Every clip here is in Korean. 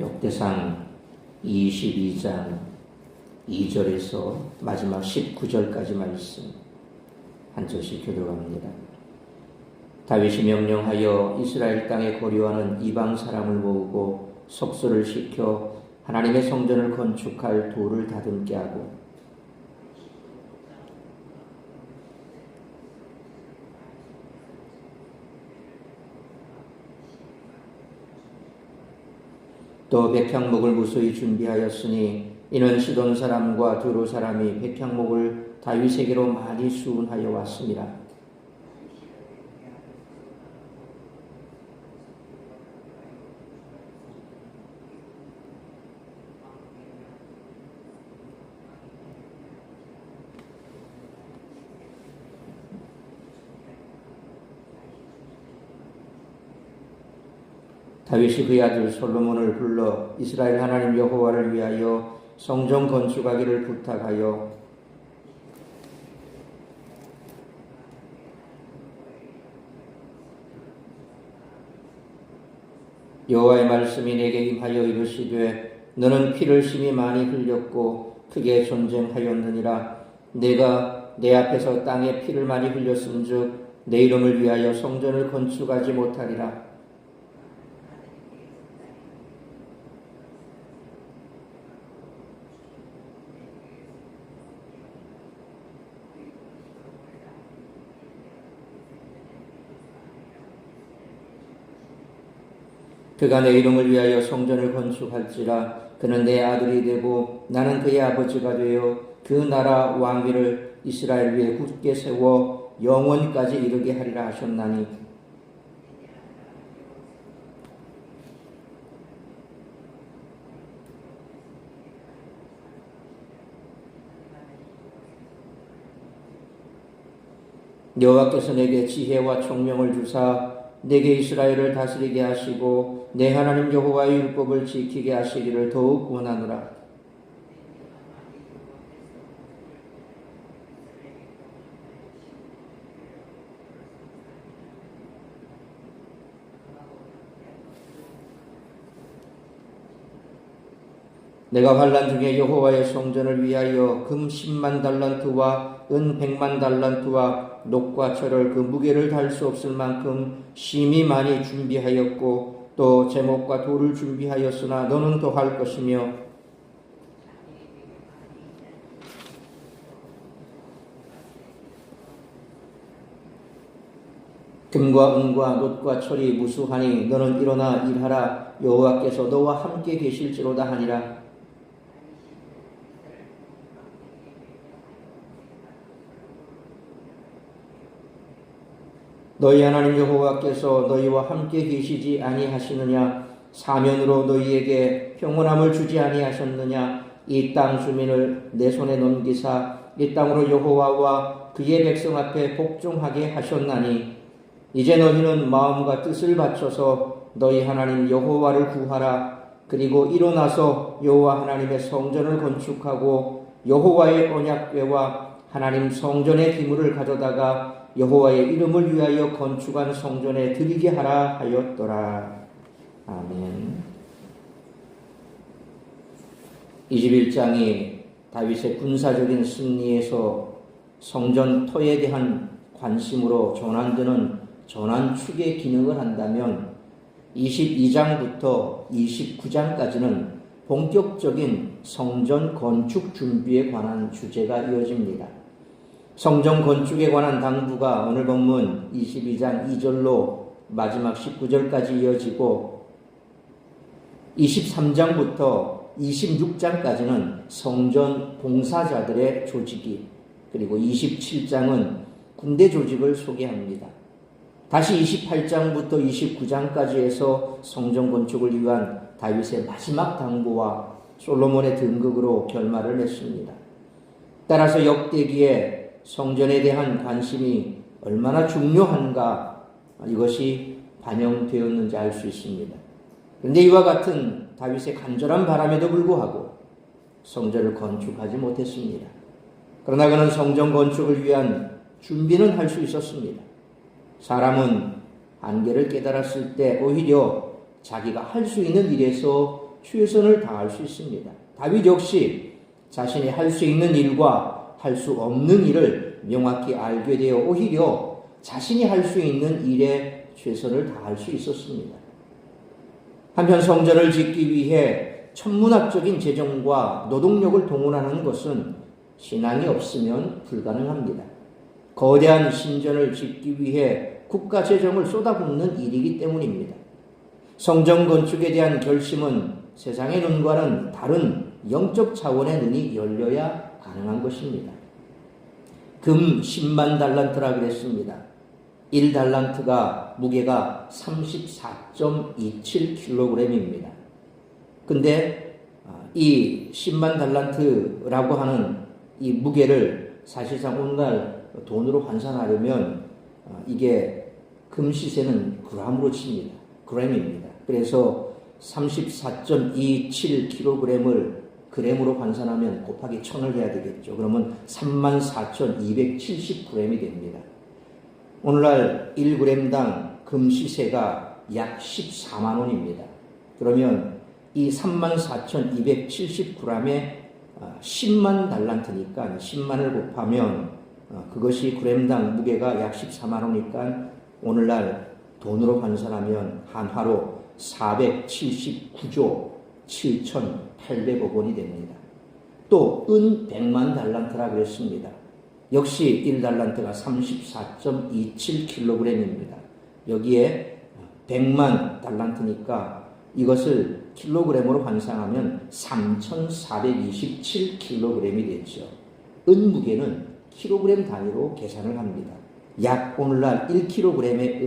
역대상 22장 2절에서 마지막 19절까지 말씀 한 절씩 교독합니다. 다윗이 명령하여 이스라엘 땅에 거류하는 이방 사람을 모으고 속수를 시켜 하나님의 성전을 건축할 돌을 다듬게 하고 또 백향목을 무수히 준비하였으니 이는 시돈 사람과 두로 사람이 백향목을 다윗에게로 많이 수운하여 왔습니다. 다윗이 그의 아들 솔로몬을 불러 이스라엘 하나님 여호와를 위하여 성전 건축하기를 부탁하여 여호와의 말씀이 내게 임하여 이르시되 너는 피를 심히 많이 흘렸고 크게 전쟁하였느니라. 내가 내 앞에서 땅에 피를 많이 흘렸음즉 내 이름을 위하여 성전을 건축하지 못하리라. 그가 내 이름을 위하여 성전을 건축할지라. 그는 내 아들이 되고 나는 그의 아버지가 되어 그 나라 왕위를 이스라엘 위에 굳게 세워 영원까지 이르게 하리라 하셨나니 여호와께서 내게 지혜와 총명을 주사 내게 이스라엘을 다스리게 하시고 내 하나님 여호와의 율법을 지키게 하시기를 더욱 원하노라. 내가 환난 중에 여호와의 성전을 위하여 금 10만 달란트와 은 100만 달란트와 녹과 철을 그 무게를 달 수 없을 만큼 심히 많이 준비하였고 또 제목과 돌을 준비하였으나 너는 더 할 것이며 금과 은과 놋과 철이 무수하니 너는 일어나 일하라. 여호와께서 너와 함께 계실지로다 하니라. 너희 하나님 여호와께서 너희와 함께 계시지 아니하시느냐? 사면으로 너희에게 평온함을 주지 아니하셨느냐? 이 땅 주민을 내 손에 넘기사 이 땅으로 여호와와 그의 백성 앞에 복종하게 하셨나니 이제 너희는 마음과 뜻을 바쳐서 너희 하나님 여호와를 구하라. 그리고 일어나서 여호와 하나님의 성전을 건축하고 여호와의 언약궤와 하나님 성전의 기물을 가져다가 여호와의 이름을 위하여 건축한 성전에 드리게 하라 하였더라. 아멘. 21장이 다윗의 군사적인 승리에서 성전토에 대한 관심으로 전환되는 전환축의 기능을 한다면 22장부터 29장까지는 본격적인 성전 건축 준비에 관한 주제가 이어집니다. 성전 건축에 관한 당부가 오늘 본문 22장 2절로 마지막 19절까지 이어지고 23장부터 26장까지는 성전 봉사자들의 조직이 그리고 27장은 군대 조직을 소개합니다. 다시 28장부터 29장까지 해서 성전 건축을 위한 다윗의 마지막 당부와 솔로몬의 등극으로 결말을 냈습니다. 따라서 역대기에 성전에 대한 관심이 얼마나 중요한가 이것이 반영되었는지 알 수 있습니다. 그런데 이와 같은 다윗의 간절한 바람에도 불구하고 성전을 건축하지 못했습니다. 그러나 그는 성전 건축을 위한 준비는 할 수 있었습니다. 사람은 한계를 깨달았을 때 오히려 자기가 할 수 있는 일에서 최선을 다할 수 있습니다. 다윗 역시 자신이 할 수 있는 일과 할 수 없는 일을 명확히 알게 되어 오히려 자신이 할 수 있는 일에 최선을 다할 수 있었습니다. 한편 성전을 짓기 위해 천문학적인 재정과 노동력을 동원하는 것은 신앙이 없으면 불가능합니다. 거대한 신전을 짓기 위해 국가 재정을 쏟아붓는 일이기 때문입니다. 성전 건축에 대한 결심은 세상의 눈과는 다른 영적 차원의 눈이 열려야 가능한 것입니다. 금 10만 달란트라 그랬습니다. 1달란트가 무게가 34.27kg입니다. 근데 이 10만 달란트라고 하는 이 무게를 사실상 오늘날 돈으로 환산하려면 이게 금 시세는 g으로 칩니다. g입니다. 그래서 34.27kg을 g으로 환산하면 곱하기 1000을 해야 되겠죠. 그러면 34,270g이 됩니다. 오늘날 1g당 금 시세가 약 14만 원입니다. 그러면 이 34,270g에 10만 달란트니까 10만을 곱하면 그것이 g당 무게가 약 14만 원이니까 오늘날 돈으로 환산하면 한화로 479조 7,800억 원이 됩니다. 또 은 100만 달란트라 그랬습니다. 역시 1달란트가 34.27kg입니다. 여기에 100만 달란트니까 이것을 킬로그램으로 환산하면 3,427kg이 되죠. 은 무게는 킬로그램 단위로 계산을 합니다. 약 오늘날 1kg의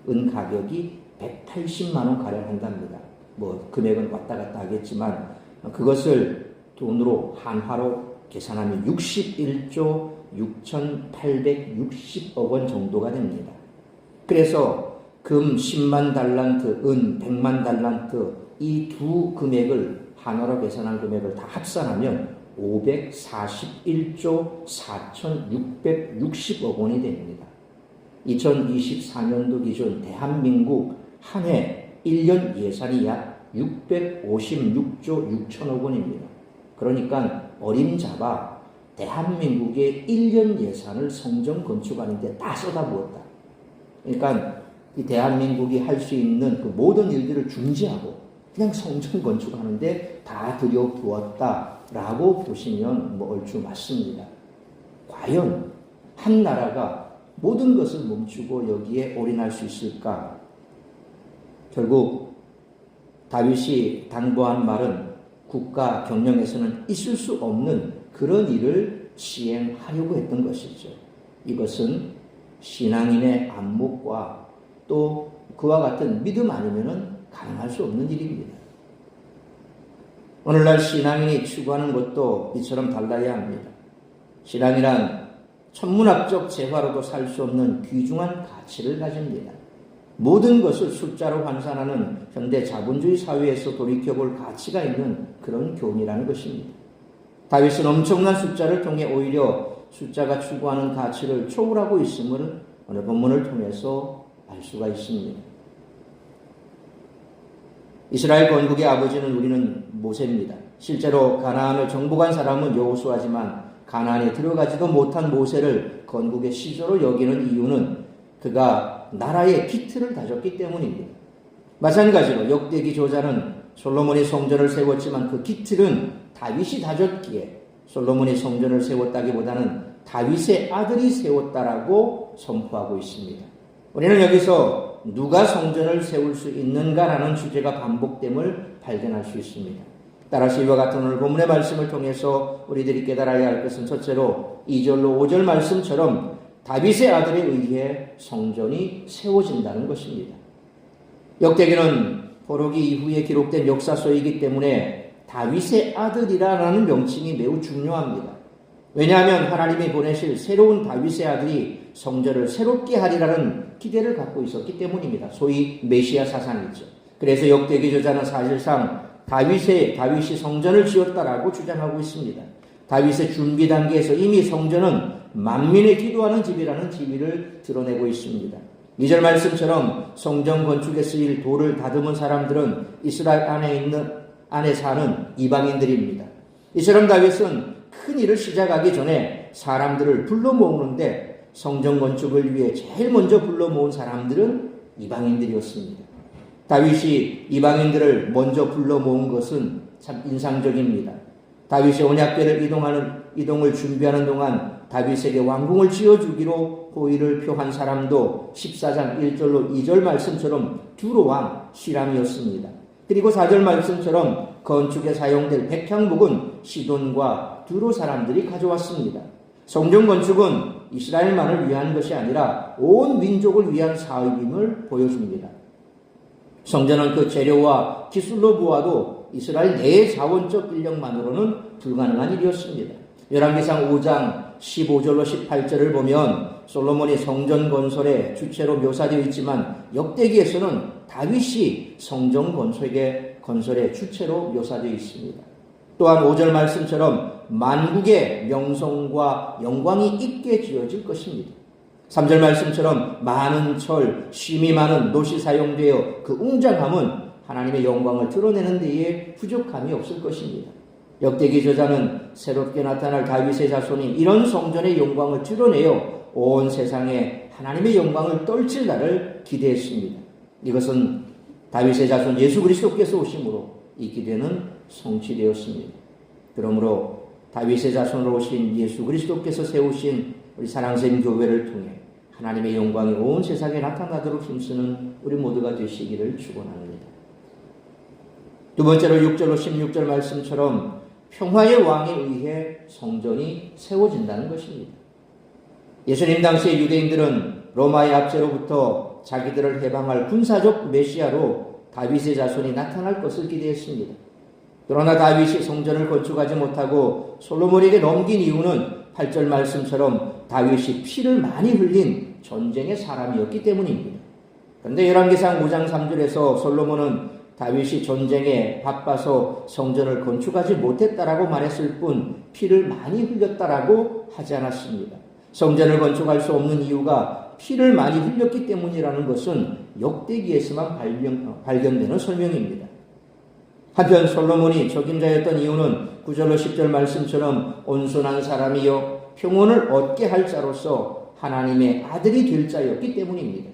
은 가격이 180만 원 가량 한답니다. 뭐 금액은 왔다 갔다 하겠지만 그것을 돈으로 한화로 계산하면 61조 6,860억 원 정도가 됩니다. 그래서 금 10만 달란트, 은 100만 달란트 이 두 금액을 한화로 계산한 금액을 다 합산하면 541조 4,660억 원이 됩니다. 2024년도 기준 대한민국 한 해 1년 예산이 약 656조 6천억 원입니다. 그러니까 어림잡아 대한민국의 1년 예산을 성전 건축하는데 다 쏟아부었다. 그러니까 이 대한민국이 할 수 있는 그 모든 일들을 중지하고 그냥 성전 건축하는데 다 들여부었다라고 보시면 뭐 얼추 맞습니다. 과연 한 나라가 모든 것을 멈추고 여기에 올인할 수 있을까? 결국 다윗이 당부한 말은 국가 경영에서는 있을 수 없는 그런 일을 시행하려고 했던 것이죠. 이것은 신앙인의 안목과 또 그와 같은 믿음 아니면은 가능할 수 없는 일입니다. 오늘날 신앙인이 추구하는 것도 이처럼 달라야 합니다. 신앙이란 천문학적 재화로도 살 수 없는 귀중한 가치를 가집니다. 모든 것을 숫자로 환산하는 현대 자본주의 사회에서 돌이켜볼 가치가 있는 그런 교훈이라는 것입니다. 다윗은 엄청난 숫자를 통해 오히려 숫자가 추구하는 가치를 초월하고 있음을 오늘 본문을 통해서 알 수가 있습니다. 이스라엘 건국의 아버지는 우리는 모세입니다. 실제로 가나안을 정복한 사람은 여호수아지만 가나안에 들어가지도 못한 모세를 건국의 시조로 여기는 이유는 그가 나라의 기틀을 다졌기 때문입니다. 마찬가지로 역대기 저자는 솔로몬이 성전을 세웠지만 그 기틀은 다윗이 다졌기에 솔로몬이 성전을 세웠다기보다는 다윗의 아들이 세웠다라고 선포하고 있습니다. 우리는 여기서 누가 성전을 세울 수 있는가라는 주제가 반복됨을 발견할 수 있습니다. 따라서 이와 같은 오늘 본문의 말씀을 통해서 우리들이 깨달아야 할 것은 첫째로 2절로 5절 말씀처럼 다윗의 아들에 의해 성전이 세워진다는 것입니다. 역대기는 포로기 이후에 기록된 역사서이기 때문에 다윗의 아들이라는 명칭이 매우 중요합니다. 왜냐하면 하나님이 보내실 새로운 다윗의 아들이 성전을 새롭게 하리라는 기대를 갖고 있었기 때문입니다. 소위 메시아 사상이죠. 그래서 역대기 저자는 사실상 다윗이 성전을 지었다라고 주장하고 있습니다. 다윗의 준비 단계에서 이미 성전은 만민의 기도하는 집이라는 지위를 드러내고 있습니다. 2절 말씀처럼 성전 건축에 쓰일 돌을 다듬은 사람들은 이스라엘 안에 있는 안에 사는 이방인들입니다. 이처럼 다윗은 큰 일을 시작하기 전에 사람들을 불러 모으는데 성전 건축을 위해 제일 먼저 불러 모은 사람들은 이방인들이었습니다. 다윗이 이방인들을 먼저 불러 모은 것은 참 인상적입니다. 다윗이 언약궤를 이동을 준비하는 동안 다윗에게 왕궁을 지어주기로 호의를 표한 사람도 14장 1절로 2절 말씀처럼 두로 왕 시람이었습니다. 그리고 4절 말씀처럼 건축에 사용될 백향목은 시돈과 두로 사람들이 가져왔습니다. 성전 건축은 이스라엘만을 위한 것이 아니라 온 민족을 위한 사업임을 보여줍니다. 성전은 그 재료와 기술로 보아도 이스라엘 내의 자원적 인력만으로는 불가능한 일이었습니다. 열왕기상 5장 15절로 18절을 보면 솔로몬이 성전 건설의 주체로 묘사되어 있지만 역대기에서는 다윗이 성전 건설의 주체로 묘사되어 있습니다. 또한 5절 말씀처럼 만국의 명성과 영광이 있게 지어질 것입니다. 3절 말씀처럼 많은 철, 쉼이 많은 놋이 사용되어 그 웅장함은 하나님의 영광을 드러내는 데에 부족함이 없을 것입니다. 역대기 저자는 새롭게 나타날 다윗의 자손이 이런 성전의 영광을 드러내어 온 세상에 하나님의 영광을 떨칠 날을 기대했습니다. 이것은 다윗의 자손 예수 그리스도께서 오심으로 이 기대는 성취되었습니다. 그러므로 다윗의 자손으로 오신 예수 그리스도께서 세우신 우리 사랑샘 교회를 통해 하나님의 영광이 온 세상에 나타나도록 힘쓰는 우리 모두가 되시기를 축원합니다. 두 번째로 6절로 16절 말씀처럼 평화의 왕에 의해 성전이 세워진다는 것입니다. 예수님 당시의 유대인들은 로마의 압제로부터 자기들을 해방할 군사적 메시아로 다윗의 자손이 나타날 것을 기대했습니다. 그러나 다윗이 성전을 건축하지 못하고 솔로몬에게 넘긴 이유는 8절 말씀처럼 다윗이 피를 많이 흘린 전쟁의 사람이었기 때문입니다. 그런데 열왕기상 5장 3절에서 솔로몬은 다윗이 전쟁에 바빠서 성전을 건축하지 못했다라고 말했을 뿐 피를 많이 흘렸다라고 하지 않았습니다. 성전을 건축할 수 없는 이유가 피를 많이 흘렸기 때문이라는 것은 역대기에서만 발견되는 설명입니다. 한편 솔로몬이 적임자였던 이유는 9절로 10절 말씀처럼 온순한 사람이요 평온을 얻게 할 자로서 하나님의 아들이 될 자였기 때문입니다.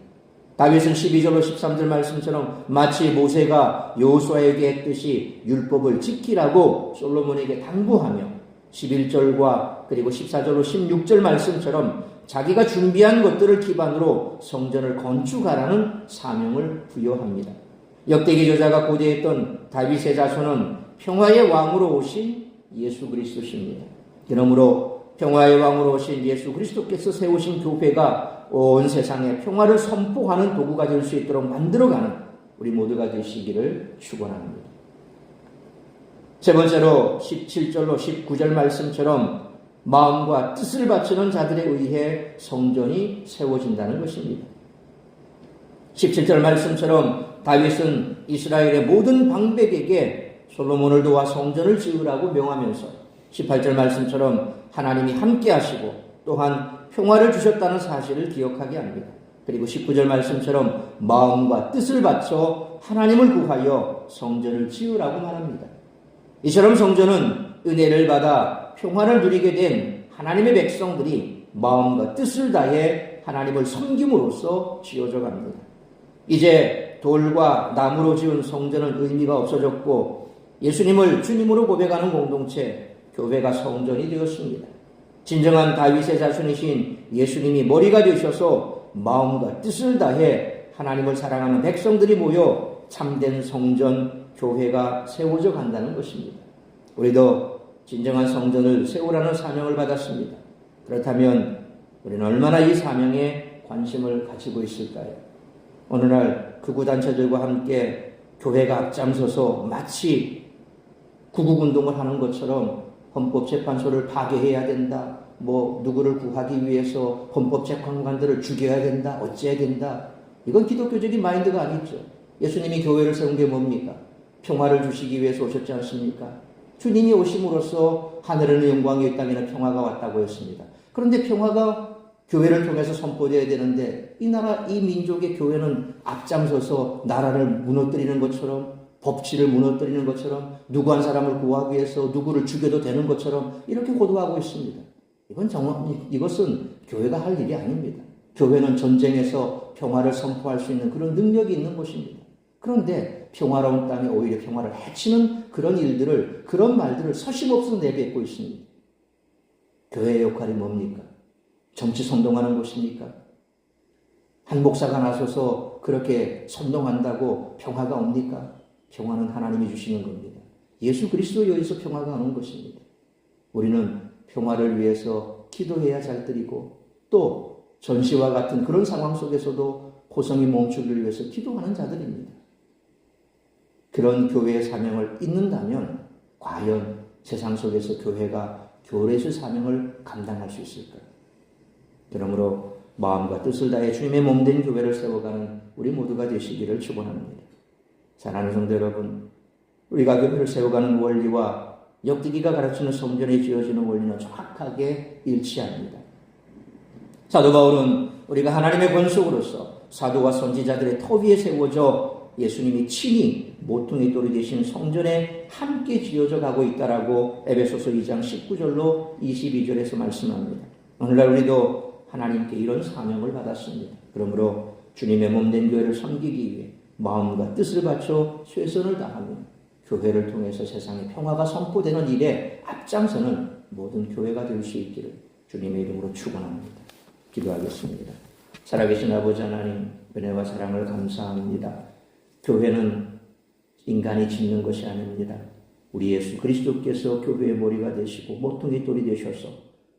다윗은 12절로 13절 말씀처럼 마치 모세가 여호수아에게 했듯이 율법을 지키라고 솔로몬에게 당부하며 11절과 그리고 14절로 16절 말씀처럼 자기가 준비한 것들을 기반으로 성전을 건축하라는 사명을 부여합니다. 역대기 저자가 고대했던 다윗의 자손은 평화의 왕으로 오신 예수 그리스도십니다. 그러므로 평화의 왕으로 오신 예수 그리스도께서 세우신 교회가 온 세상에 평화를 선포하는 도구가 될 수 있도록 만들어가는 우리 모두가 되시기를 축원합니다. 세 번째로 17절로 19절 말씀처럼 마음과 뜻을 바치는 자들에 의해 성전이 세워진다는 것입니다. 17절 말씀처럼 다윗은 이스라엘의 모든 방백에게 솔로몬을 도와 성전을 지으라고 명하면서 18절 말씀처럼 하나님이 함께 하시고 또한 평화를 주셨다는 사실을 기억하게 합니다. 그리고 19절 말씀처럼 마음과 뜻을 바쳐 하나님을 구하여 성전을 지으라고 말합니다. 이처럼 성전은 은혜를 받아 평화를 누리게 된 하나님의 백성들이 마음과 뜻을 다해 하나님을 섬김으로써 지어져 갑니다. 이제 돌과 나무로 지은 성전은 의미가 없어졌고 예수님을 주님으로 고백하는 공동체, 교회가 성전이 되었습니다. 진정한 다윗의 자손이신 예수님이 머리가 되셔서 마음과 뜻을 다해 하나님을 사랑하는 백성들이 모여 참된 성전, 교회가 세워져 간다는 것입니다. 우리도 진정한 성전을 세우라는 사명을 받았습니다. 그렇다면 우리는 얼마나 이 사명에 관심을 가지고 있을까요? 오늘날 극우단체들과 함께 교회가 앞장서서 마치 구국운동을 하는 것처럼 헌법재판소를 파괴해야 된다, 누구를 구하기 위해서 헌법재판관들을 죽여야 된다, 어찌해야 된다. 이건 기독교적인 마인드가 아니죠. 예수님이 교회를 세운 게 뭡니까? 평화를 주시기 위해서 오셨지 않습니까? 주님이 오심으로써 하늘에는 영광이 이 땅에는 평화가 왔다고 했습니다. 그런데 평화가 교회를 통해서 선포되어야 되는데 이 나라, 이 민족의 교회는 앞장서서 나라를 무너뜨리는 것처럼 법치를 무너뜨리는 것처럼 누구 한 사람을 구하기 위해서 누구를 죽여도 되는 것처럼 이렇게 호도하고 있습니다. 이것은 교회가 할 일이 아닙니다. 교회는 전쟁에서 평화를 선포할 수 있는 그런 능력이 있는 곳입니다. 그런데 평화로운 땅에 오히려 평화를 해치는 그런 일들을, 그런 말들을 서심없이 내뱉고 있습니다. 교회의 역할이 뭡니까? 정치 선동하는 곳입니까? 한 목사가 나서서 그렇게 선동한다고 평화가 옵니까? 평화는 하나님이 주시는 겁니다. 예수 그리스도에 의해서 평화가 오는 것입니다. 우리는 평화를 위해서 기도해야 잘 드리고 또 전시와 같은 그런 상황 속에서도 포성이 멈추기를 위해서 기도하는 자들입니다. 그런 교회의 사명을 잇는다면 과연 세상 속에서 교회가 교회의 사명을 감당할 수 있을까요? 그러므로 마음과 뜻을 다해 주님의 몸된 교회를 세워가는 우리 모두가 되시기를 축원합니다. 사랑하는 성도 여러분, 우리가 교회를 세워가는 원리와 역대기가 가르치는 성전에 지어지는 원리는 정확하게 일치합니다. 사도 바울은 우리가 하나님의 권속으로서 사도와 선지자들의 터 위에 세워져 예수님이 친히 모퉁이 돌이 되신 성전에 함께 지어져 가고 있다라고 에베소서 2장 19절로 22절에서 말씀합니다. 오늘날 우리도 하나님께 이런 사명을 받았습니다. 그러므로 주님의 몸된 교회를 섬기기 위해 마음과 뜻을 바쳐 최선을 다하며 교회를 통해서 세상에 평화가 선포되는 일에 앞장서는 모든 교회가 될 수 있기를 주님의 이름으로 축원합니다. 기도하겠습니다. 살아계신 아버지 하나님, 은혜와 사랑을 감사합니다. 교회는 인간이 짓는 것이 아닙니다. 우리 예수 그리스도께서 교회의 머리가 되시고 모퉁이 돌이 되셔서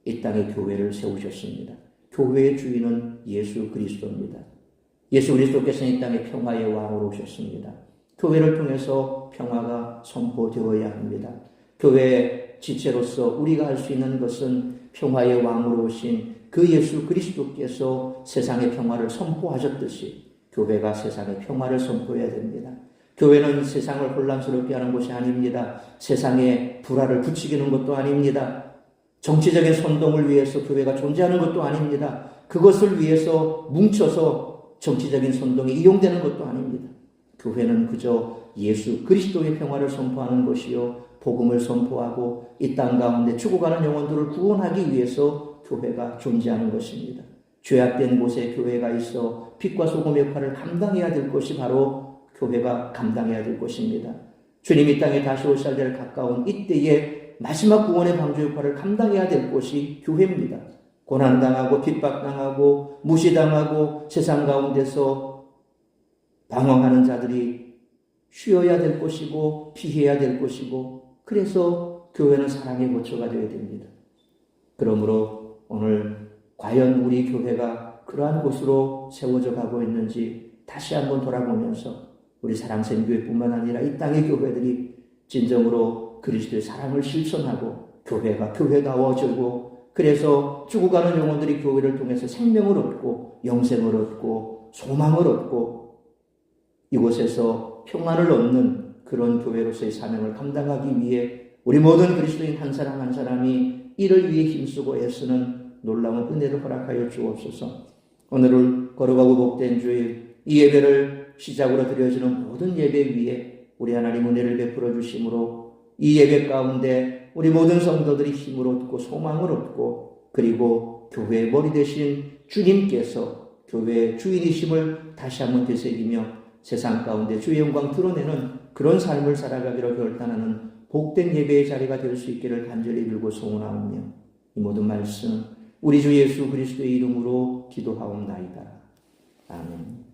이 땅에 교회를 세우셨습니다. 교회의 주인은 예수 그리스도입니다. 예수 그리스도께서는 이 땅에 평화의 왕으로 오셨습니다. 교회를 통해서 평화가 선포되어야 합니다. 교회의 지체로서 우리가 할 수 있는 것은 평화의 왕으로 오신 그 예수 그리스도께서 세상의 평화를 선포하셨듯이 교회가 세상의 평화를 선포해야 됩니다. 교회는 세상을 혼란스럽게 하는 곳이 아닙니다. 세상에 불화를 부추기는 것도 아닙니다. 정치적인 선동을 위해서 교회가 존재하는 것도 아닙니다. 그것을 위해서 뭉쳐서 정치적인 선동에 이용되는 것도 아닙니다. 교회는 그저 예수 그리스도의 평화를 선포하는 것이요, 복음을 선포하고 이 땅 가운데 죽어가는 영혼들을 구원하기 위해서 교회가 존재하는 것입니다. 죄악된 곳에 교회가 있어 빛과 소금의 역할을 감당해야 될 것이 바로 교회가 감당해야 될 것입니다. 주님이 땅에 다시 오실 날 가까운 이때에 마지막 구원의 방주 역할을 감당해야 될 것이 교회입니다. 고난당하고 핍박당하고 무시당하고 세상 가운데서 방황하는 자들이 쉬어야 될 것이고 피해야 될 것이고, 그래서 교회는 사랑의 거처가 되어야 됩니다. 그러므로 오늘 과연 우리 교회가 그러한 곳으로 세워져 가고 있는지 다시 한번 돌아보면서 우리 사랑샘교회뿐만 아니라 이 땅의 교회들이 진정으로 그리스도의 사랑을 실천하고 교회가 교회다워지고, 그래서 죽어가는 영혼들이 교회를 통해서 생명을 얻고 영생을 얻고 소망을 얻고 이곳에서 평안을 얻는 그런 교회로서의 사명을 감당하기 위해 우리 모든 그리스도인 한 사람 한 사람이 이를 위해 힘쓰고 애쓰는 놀라운 은혜를 허락하여 주옵소서. 오늘을 거룩하고 복된 주일, 이 예배를 시작으로 드려지는 모든 예배 위에 우리 하나님 은혜를 베풀어 주심으로 이 예배 가운데 우리 모든 성도들이 힘을 얻고 소망을 얻고, 그리고 교회의 머리 되신 주님께서 교회의 주인이심을 다시 한번 되새기며 세상 가운데 주의 영광 드러내는 그런 삶을 살아가기로 결단하는 복된 예배의 자리가 될 수 있기를 간절히 빌고 소원하오며, 이 모든 말씀 우리 주 예수 그리스도의 이름으로 기도하옵나이다. 아멘.